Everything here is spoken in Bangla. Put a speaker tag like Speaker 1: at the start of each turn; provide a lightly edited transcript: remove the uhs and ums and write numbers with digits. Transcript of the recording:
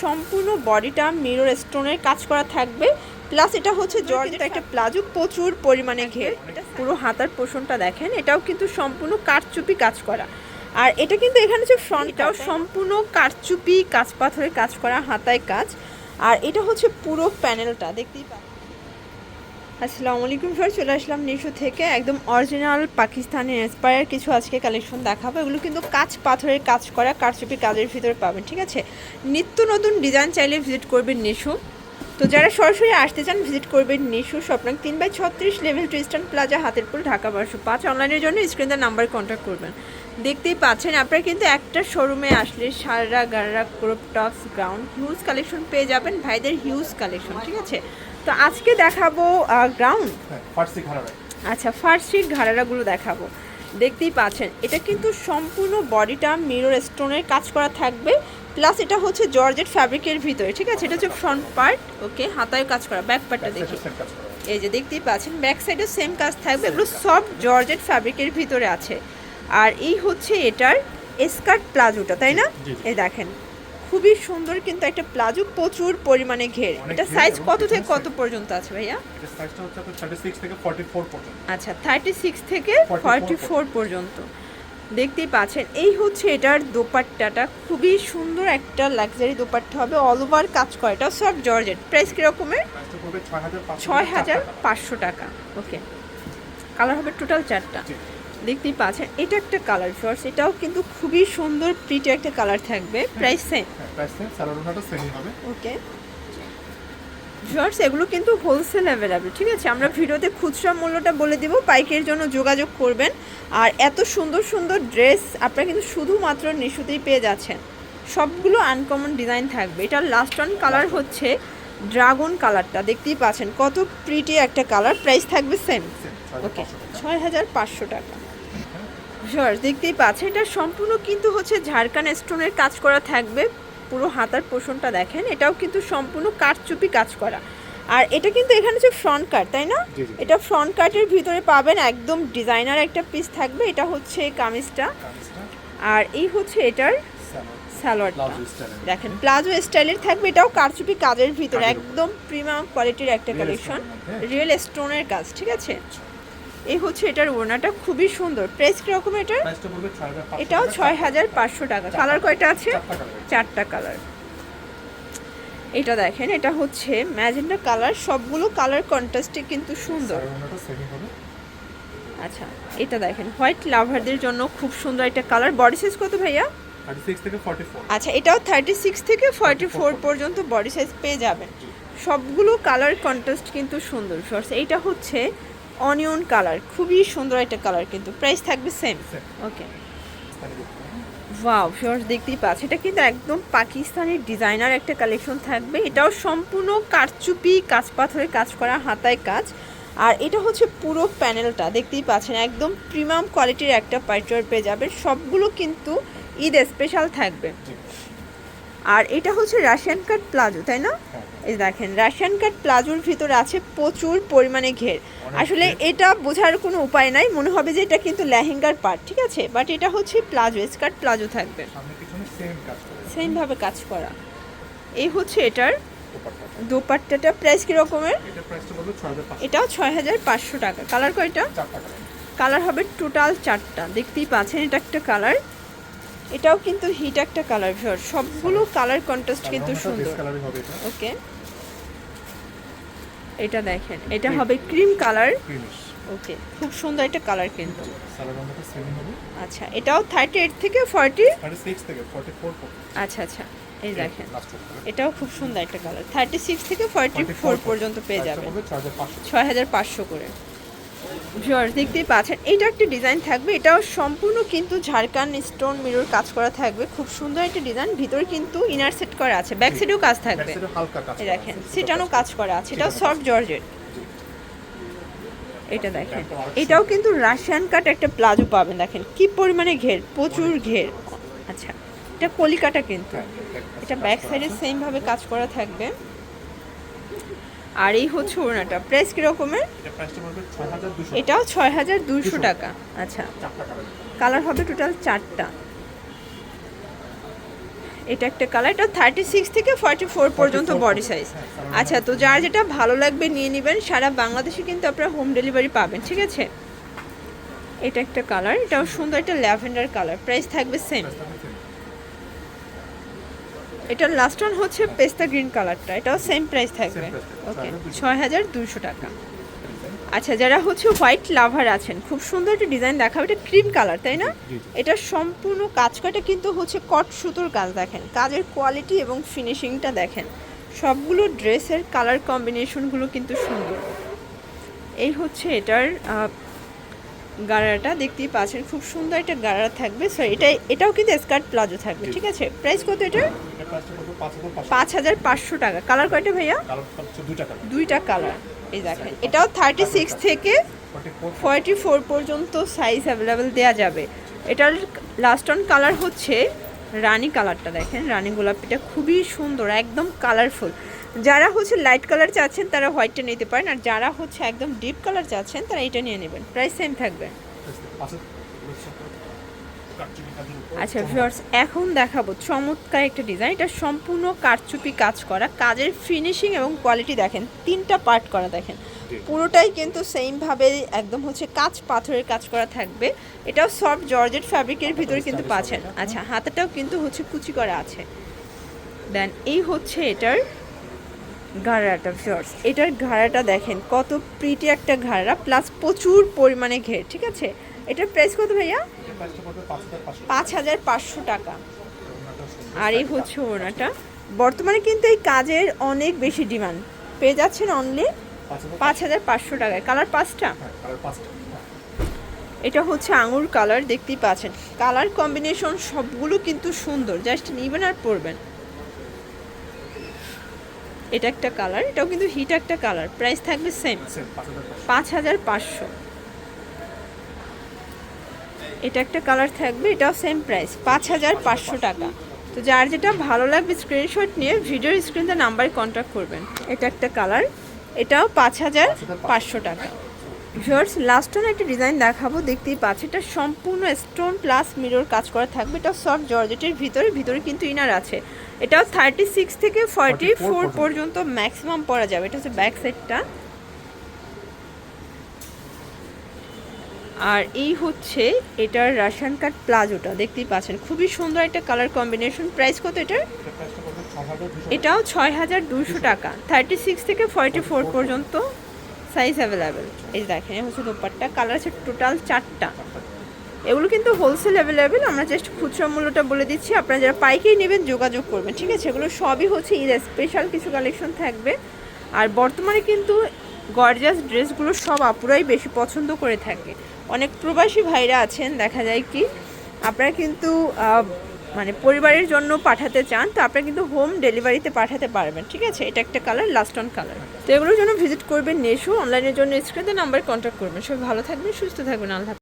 Speaker 1: সম্পূর্ণ বডিটা মিরর স্টোনের কাজ করা থাকবে, প্লাস এটা হচ্ছে জর্জেট একটা প্লাজো, প্রচুর পরিমাণে ঘের। পুরো হাতার পোষণটা দেখেন, এটাও কিন্তু সম্পূর্ণ কারচুপি কাজ করা। আর এটা কিন্তু এখানে যে ফ্রন্টটাও সম্পূর্ণ কারচুপি কাজ পাথরের কাজ করা, হাতায় কাজ। আর এটা হচ্ছে পুরো প্যানেলটা দেখতেই পাচ্ছেন। আসসালামু আলাইকুম স্যার, চলে আসলাম নিশো থেকে একদম অরিজিনাল পাকিস্তানি ইন্সপায়ার কিছু আজকে কালেকশন দেখাবো। এগুলো কিন্তু কাঁচ পাথরের কাজ করা, কারচুপি কাজের ভিতরে পাবেন, ঠিক আছে। নিত্য নতুন ডিজাইন চাইলে ভিজিট করবেন নিশো। তো যারা সরাসরি আসতে চান ভিজিট করবেন নিশো স্বপ্নাং 3/36 level eastern plaza, Hatirpool, Dhaka 1205। অনলাইনের জন্য স্ক্রিনের নাম্বার কন্ট্যাক্ট করবেন। দেখতেই পাচ্ছেন আপনারা কিন্তু একটা শোরুমে আসলে সারা গাররা ক্রপ টপস গ্রাউন্ড হিউজ কালেকশন পেয়ে যাবেন, ভাইদের হিউজ কালেকশন, ঠিক আছে। তো আজকে দেখাবো গ্রাউন্ড, আচ্ছা ফার্সি ঘাড়ারাগুলো দেখাবো। দেখতেই পাচ্ছেন এটা কিন্তু সম্পূর্ণ বডিটা মিরর স্টোনের কাজ করা থাকবে, প্লাস এটা হচ্ছে জর্জেট ফ্যাব্রিকের ভিতরে, ঠিক আছে। এটা হচ্ছে ফ্রন্ট পার্ট, ওকে, হাতায় কাজ করা। ব্যাক পার্টটা দেখি, এই যে দেখতেই পাচ্ছেন ব্যাক সাইডেও সেম কাজ থাকবে। এগুলো সফট জর্জেট ফ্যাব্রিকের ভিতরে আছে। আর এই হচ্ছে এটার স্কার্ট প্লাজোটা, তাই না? এই দেখেন খুবই সুন্দর কিন্তু একটা প্লাজো, প্রচুর পরিমাণে ঘের। এটা সাইজ কত থেকে কত পর্যন্ত আছে ভাইয়া?
Speaker 2: এটা সাইজটা হচ্ছে আপনার 36 থেকে 44 পর্যন্ত।
Speaker 1: আচ্ছা 36 থেকে 44 পর্যন্ত। দেখতেই পাচ্ছেন এই হচ্ছে এটার দোপাট্টাটা, খুবই সুন্দর একটা লাক্সারি দোপাট্টা হবে, অল ওভার কাজ করা। এটা সব জর্জেট। প্রাইস কিরকমের? 6500 টাকা, ওকে। কালার হবে টোটাল 4টা। দেখতেই পাচ্ছেন এটা একটা কালার শর্টস, এটাও কিন্তু খুবই সুন্দর প্রিটি একটা কালার থাকবে। Price same?
Speaker 2: প্রাইস সেম, সালোয়ারটা সেমই হবে,
Speaker 1: ওকে। শর্টস এগুলো কিন্তু হোলসেল অ্যাভেলেবেল, ঠিক আছে। আমরা ভিডিওতে খুচরা মূল্যটা বলে দিব, পাইকারির জন্য যোগাযোগ করবেন। আর এত সুন্দর সুন্দর ড্রেস আপনারা কিন্তু শুধুমাত্র নিশুতেই পেয়ে যাচ্ছেন। সবগুলো আনকমন ডিজাইন থাকবে। এটার লাস্ট অন কালার হচ্ছে ড্রাগন কালারটা, দেখতেই পাচ্ছেন কত প্রিটি একটা কালার। প্রাইস থাকবে সেম, ওকে, 6500 টাকা। শর্টস দেখতেই পাচ্ছেন এটা সম্পূর্ণ কিন্তু হচ্ছে ঝাড়খান স্টোনের কাজ করা থাকবে। পুরো হাতার পোষণটা দেখেন, এটাও কিন্তু সম্পূর্ণ কারচুপি কাজ করা। আর এটা কিন্তু এখানে যে ফ্রন্ট কাট, তাই না? এটা ফ্রন্ট কাটের ভিতরে পাবেন একদম ডিজাইনার একটা পিস থাকবে। এটা হচ্ছে কামিজটা, আর এই হচ্ছে এটার সালোয়ারটা দেখেন প্লাজো স্টাইলের থাকবে। এটাও কারচুপি কাজের ভিতরে একদম প্রিমিয়াম কোয়ালিটির একটা কালেকশন, রিয়েল স্টোনের কাজ, ঠিক আছে। এই হচ্ছে এটার ওড়নাটা, খুবই সুন্দর। প্রাইস কিরকম এটার? এটাও 6500 টাকা। কালার কয়টা আছে? 4টা কালার। এটা দেখেন এটা হচ্ছে ম্যাজেন্টা কালার, সবগুলো কালার কন্ট্রাস্টে কিন্তু সুন্দর। আচ্ছা এটা দেখেন হোয়াইট লাভারদের জন্য খুব সুন্দর একটা কালার। বডি সাইজ কত ভাইয়া?
Speaker 2: 36 থেকে 44।
Speaker 1: আচ্ছা এটাও 36 থেকে 44 পর্যন্ত বডি সাইজ পেয়ে যাবেন। সবগুলো কালার কন্ট্রাস্ট কিন্তু সুন্দর। শর্টস এইটা হচ্ছে অনিয়ন কালার, খুবই সুন্দর একটা কালার কিন্তু। প্রাইস থাকবে সেম, ওকে। ওয়াও শর্টস দেখতেই পাচ্ছি এটা কিন্তু একদম পাকিস্তানি ডিজাইনার একটা কালেকশন থাকবে। এটাও সম্পূর্ণ কারচুপি কাজ পাথরের কাজ করা, হাতায় কাজ। আর এটা হচ্ছে পুরো প্যানেলটা দেখতেই পাচ্ছেন একদম প্রিমিয়াম কোয়ালিটির একটা পাইচার পেয়ে যাবেন। সবগুলো কিন্তু ঈদ স্পেশাল থাকবে। আর এটা হচ্ছে রাশিয়ান কাট প্লাজো, তাই না? এই দেখেন রাশিয়ান কাট প্লাজোর ভিতরে আছে প্রচুর পরিমাণে ঘের। আসলে এটা বোঝার কোনো উপায় নাই, মনে হবে যে এটা কিন্তু লেহেঙ্গার পার্ট, ঠিক আছে, বাট এটা হচ্ছে প্লাজো, স্কার্ট প্লাজো থাকবে, সেম ভাবে কাজ করা। এই হচ্ছে এটার দোপাট্টাটা। প্রাইস কি রকমের? এটাও 6500 টাকা। কালার কয়টা? কালার হবে টোটাল 4টা। দেখতেই পাচ্ছেন এটা একটা কালার, এটাও কিন্তু হিট একটা কালার। সবগুলো কালার কন্ট্রাস্ট কিন্তু সুন্দর, ওকে। এটা দেখেন এটা হবে ক্রিম কালার, ওকে, খুব সুন্দর একটা কালার কিন্তু। আচ্ছা এটাও 38 থেকে
Speaker 2: 36 থেকে 44।
Speaker 1: আচ্ছা আচ্ছা এই দেখেন এটাও খুব সুন্দর একটা কালার। 36 থেকে 44 পর্যন্ত পেয়ে যাবেন, 6500 করে। ভিউয়ার্স দেখতেই পাচ্ছেন এটা একটা ডিজাইন থাকবে। এটাও সম্পূর্ণ কিন্তু ঝাড়খান স্টোন মিরর কাজ করা থাকবে, খুব সুন্দর একটা ডিজাইন। ভিতরে কিন্তু ইনার সেট করা আছে, ব্যাক সাইডেও কাজ থাকবে, এই দেখেন সেটানো কাজ করা আছে। এটাও সফট জর্জেট। এটা দেখেন এটাও কিন্তু রাশিয়ান কাট একটা প্লাজো পাবেন, দেখেন কি পরিমাণে ঘের, প্রচুর ঘের। আচ্ছা এটা কলিকাটা কিন্তু, এটা ব্যাক সাইডে সেম ভাবে কাজ করা থাকবে। আর এই হচ্ছে ওড়নাটা। প্রাইস কি রকমের? এটাও 6200 টাকা। আচ্ছা কালার হবে টোটাল 4টা। এটা একটা কালার, এটা 36 থেকে 44 পর্যন্ত বডি সাইজ। আচ্ছা, তো যার যেটা ভালো লাগবে নিয়ে নেবেন, সারা বাংলাদেশে কিন্তু আপনারা হোম ডেলিভারি পাবেন, ঠিক আছে। এটা একটা কালার, এটাও সুন্দর, একটা ল্যাভেন্ডার কালার, প্রাইস থাকবে সেম। এটার লাস্ট ওয়ান হচ্ছে পেস্তা গ্রিন কালারটা, এটাও সেম প্রাইস থাকবে, ওকে 6200 টাকা। আচ্ছা, যারা হচ্ছে হোয়াইট লাভার আছেন, খুব সুন্দর একটা ডিজাইন দেখাবো, এটা ক্রিম কালার তাই না? এটা সম্পূর্ণ কাজ করা কিন্তু হচ্ছে কট সুতোর কাজ, দেখেন কাজের কোয়ালিটি এবং ফিনিশিংটা দেখেন, সবগুলো ড্রেসের কালার কম্বিনেশনগুলো কিন্তু সুন্দর। এই হচ্ছে এটার গাড়াটা, দেখতেই পাচ্ছেন খুব সুন্দর একটা গাড়া থাকবে। সো এটাও কিন্তু স্কার্ট প্লাজো থাকবে, ঠিক আছে। প্রাইস কত এটার? 5500 টাকা। কালার কয়টা ভাইয়া? দুইটা কালার। এই দেখেন, এটাও 36 থেকে 44 পর্যন্ত সাইজ অ্যাভেলেবেল দেওয়া যাবে। এটার লাস্ট অন কালার হচ্ছে রানী কালারটা, দেখেন রানী গোলাপিটা খুবই সুন্দর, একদম কালারফুল। যারা হচ্ছে লাইট কালার চাচ্ছেন তারা হোয়াইটটা নিতে পারেন, আর যারা হচ্ছে একদম ডিপ কালার চাচ্ছেন তারা এটা নিয়ে নেবেন, প্রাইস সেম থাকবে। আচ্ছা ভিউয়ার্স, এখন দেখাবো চমৎকার একটা ডিজাইন, এটা সম্পূর্ণ কারচুপি কাজ করা, কাজের ফিনিশিং এবং কোয়ালিটি দেখেন, 3টা পার্ট করা, দেখেন পুরোটাই কিন্তু সেমভাবে একদম হচ্ছে কাঁচ পাথরের কাজ করা থাকবে। এটাও সফট জর্জেট ফ্যাব্রিকের ভিতরে কিন্তু পাচ্ছেন। আচ্ছা, হাতাটাও কিন্তু হচ্ছে কুচি করা আছে। দেন এই হচ্ছে এটার ঘাড়াটা ভিউয়ার্স, এটার ঘাড়াটা দেখেন কত প্রিটি একটা ঘাড়া, প্লাস প্রচুর পরিমাণে ঘের, ঠিক আছে। এটার প্রাইস কত ভাইয়া? 5500 টাকা। আর এই হচ্ছে ওড়নাটা, বর্তমানে কিন্তু এই কাজের অনেক বেশি ডিমান্ড, পেয়ে যাচ্ছেন অনলি 5500 টাকায়। কালার 5টা। এটা হচ্ছে আঙুর কালার, দেখতেই পাচ্ছেন কালার কম্বিনেশন সবগুলো কিন্তু সুন্দর, জাস্ট নিবেন আর পরবেন। এটা একটা কালার, এটাও কিন্তু হিট একটা কালার, প্রাইস থাকবে সেম 5500। এটা একটা কালার থাকবে, এটাও সেম প্রাইস 5500 টাকা। তো যার যেটা ভালো লাগবে স্ক্রিনশট নিয়ে ভিডিওর স্ক্রিনে নাম্বারে কন্ট্যাক্ট করবেন। এটা একটা কালার, এটাও 5500 টাকা। ভিউয়ার্স, লাস্ট ওয়ান একটা ডিজাইন দেখাবো, দেখতেই পাচ্ছি এটা সম্পূর্ণ স্টোন প্লাস মিরর কাজ করা থাকবে। এটা সফট জর্জেটের ভিতরে কিন্তু ইনার আছে। এটাও 36 থেকে 44 পর্যন্ত ম্যাক্সিমাম পরা যাবে। এটা হচ্ছে ব্যাক সাইডটা। আর এই হচ্ছে এটার রাশিয়ান কাট প্লাজোটা, দেখতেই পাচ্ছেন খুবই সুন্দর একটা কালার কম্বিনেশন। প্রাইস কত এটার? এটাও 6200 টাকা। 36 থেকে 44 পর্যন্ত সাইজ অ্যাভেলেবেল। এই দেখেন, এই হচ্ছে দোপাট্টা, কালার আছে টোটাল 4টা। এগুলো কিন্তু হোলসেল অ্যাভেলেবেল, আমরা জাস্ট খুচরা মূল্যটা বলে দিচ্ছি, আপনারা যারা পাইকারি নেবেন যোগাযোগ করবেন, ঠিক আছে। এগুলো সবই হচ্ছে ঈদ স্পেশাল কিছু কালেকশন থাকবে। আর বর্তমানে কিন্তু গর্জিয়াস ড্রেসগুলো সব আপুরাই বেশি পছন্দ করে থাকে। অনেক প্রবাসী ভাইরা আছেন, দেখা যায় কি আপনারা কিন্তু মানে পরিবারের জন্য পাঠাতে চান, তো আপনারা কিন্তু হোম ডেলিভারিতে পাঠাতে পারবেন, ঠিক আছে। এটা একটা কালার, লাস্ট অন কালার। তো এগুলোর জন্য ভিজিট করবেন নেশো, অনলাইনের জন্য স্ক্রিনে নাম্বারে কন্ট্যাক্ট করবেন। সবাই ভালো থাকবেন, সুস্থ থাকবেন, আল্লাহ।